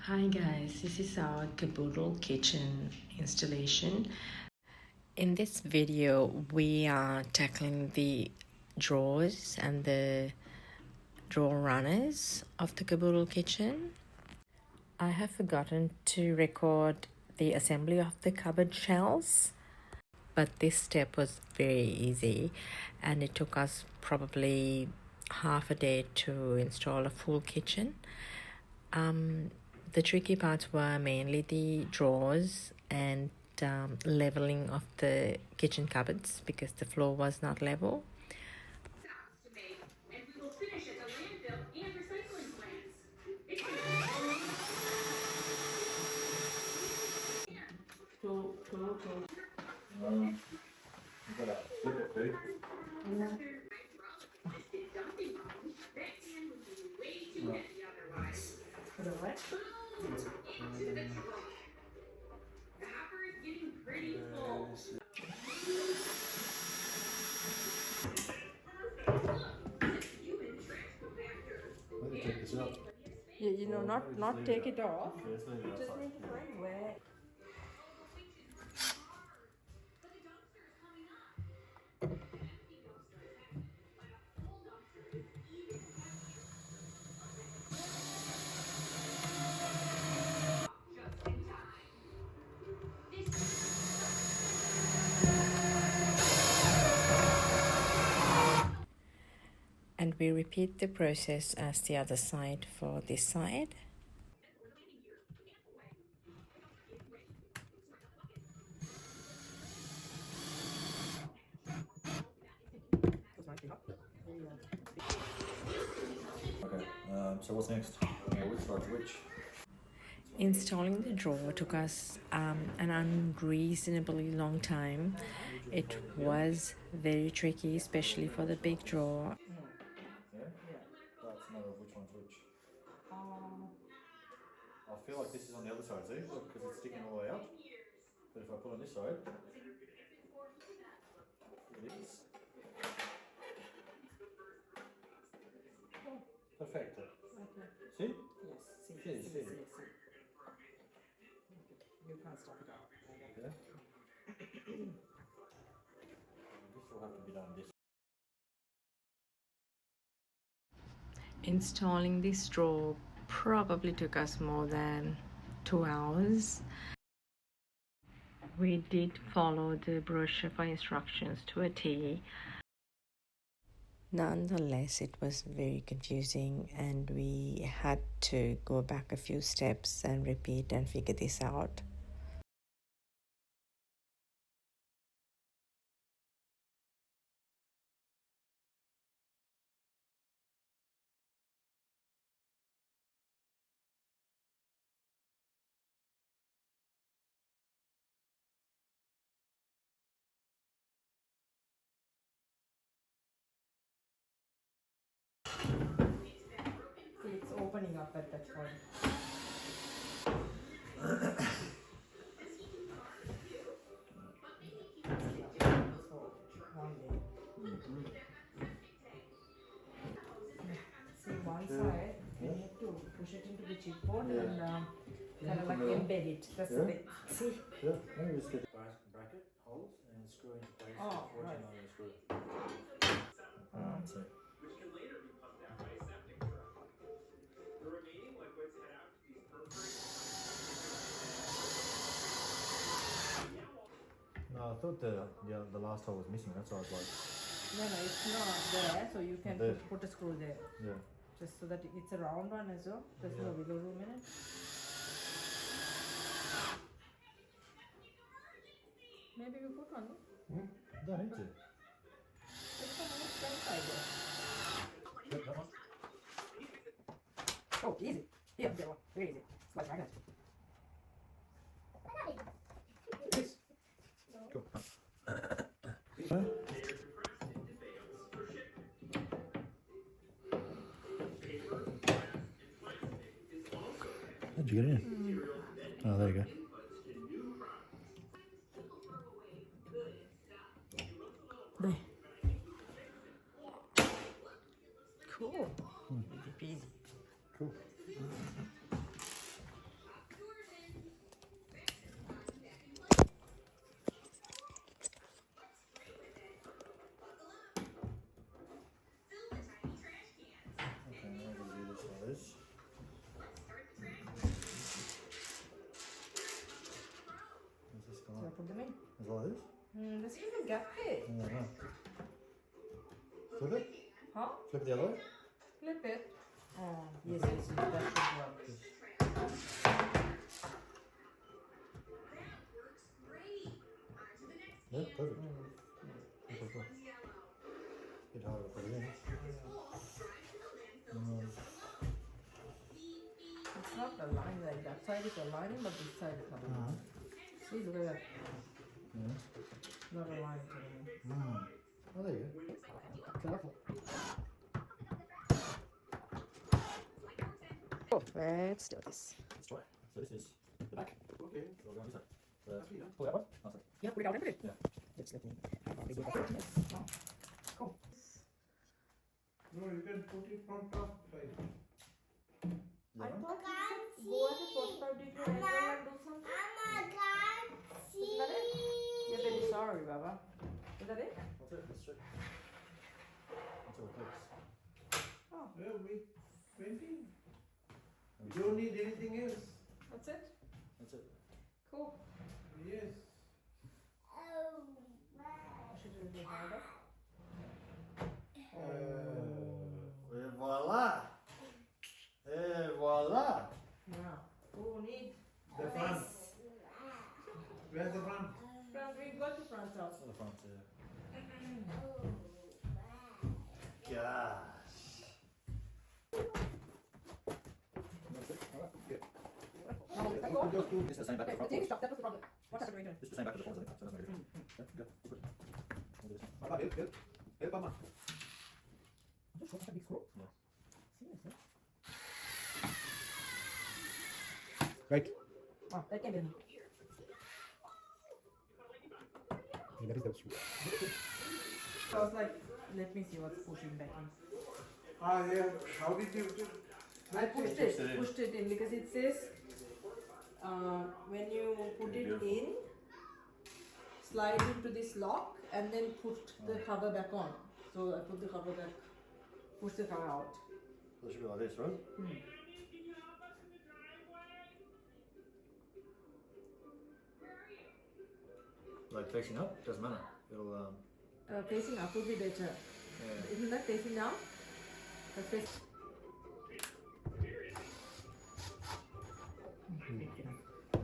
Hi guys, this is our Caboodle kitchen installation. In this video, we are tackling the drawers and the drawer runners of the Caboodle kitchen. I have forgotten to record the assembly of the cupboard shelves, but this step was very easy and it took us probably half a day to install a full kitchen. The tricky parts were mainly the drawers and leveling of the kitchen cupboards because the floor was not level. Let me take this out. Yeah, not take it off. Okay, let's leave it Just outside. need to find where. And we repeat the process as the other side for this side. Okay, so what's next? Which starts which? Installing the drawer took us an unreasonably long time. It was very tricky, especially for the big drawer. Yeah? That's a matter of which one's which. I feel like this is on the other side, see? Look, because it's sticking all the way out. But if I put on this side, it is. Perfecto. See? Yes, See. You can't stop it out. Yeah. This will have to be done this. Installing this drawer probably took us more than 2 hours. We did follow the brochure for instructions to a T. Nonetheless, it was very confusing and we had to go back a few steps and repeat and figure this out. It's opening up at that point. See one side, you need to push it into the chipboard and kind of like embed it. That's the bit. See? Yeah, maybe just get the bracket holes and screw into place with 14 right. on the screw. That's it. No, I thought the last hole was missing. That's why I was like, No, it's not there, so you can put a screw there. yeah. Just so that it's a round one as well. There's no wiggle room in it. Maybe we put one. Don't need to. It's on the front side there. Yep, that one. Oh, easy. Yeah, that one. Very easy. It's like magnet. Yes. Cool. How'd you get in? Oh, there you go. There. Cool. Easy peasy. Cool. gap here. Yeah. Flip it. Huh? Flip the other way. Flip it. Oh, yes, that should work. Yeah, perfect. Okay, cool. Get harder to put it in. It's not aligned like that side is aligning, but this side is not aligned. See, look at that. Not aligned anymore. Oh, there you go. Careful. Oh, let's do this. Let's try. So this is the back. Okay. So we're going to use that. Pull that one. Oh, sorry. Yeah, put it out and put it. Yeah. Let's let me. Cool. No, you can put it on top. Right. I thought you should go at a 45-degree angle and do something. Is that it? You're very sorry, Baba. Is that it? That's it. Let's check. Until it clicks. Oh, Well, we painting. You don't need anything else. that's it? That's it. Cool. Yes. Should do it a bit harder. Et voilà. Et voilà. Now, who need The front. Where's the front? front? We got the front out. The front, Gosh. That's it. All right. Yeah. It's the same back to the front. That was the problem. What happened right here? It's the same back to the front, I think. So that's not good. Yeah, go. Keep it. We'll do this. Papa, help, help. Help, Mama. Just watch that big screw. Yeah. Seriously? Right. Oh, that can be me. That is the screw. So I was like, let me see what's pushing back in. Ah, yeah. How did you do? I pushed it in because it says when you put it in, slide into this lock and then put the cover back on. So I put the cover back, push the cover out. So it should be like this, right? Like facing up? Doesn't matter. It'll Facing up would be better. yeah. Isn't that facing down? That's facing.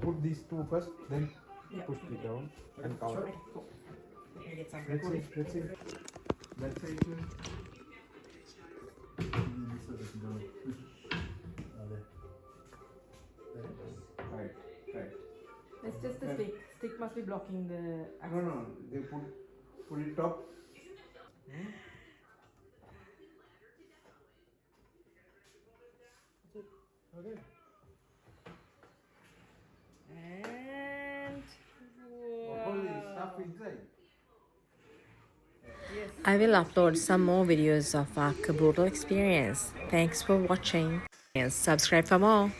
Put these two first, then Yeah. push it down and cover. Okay, cool. Let me get some Let's recording. see. Let's see. Let's say it. Right. Right. It's just the stick. Stick must be blocking the No, axle. no. They put it top. Okay. And Holy stuff inside. yes. I will upload some more videos of our Caboodle experience. Thanks for watching and subscribe for more.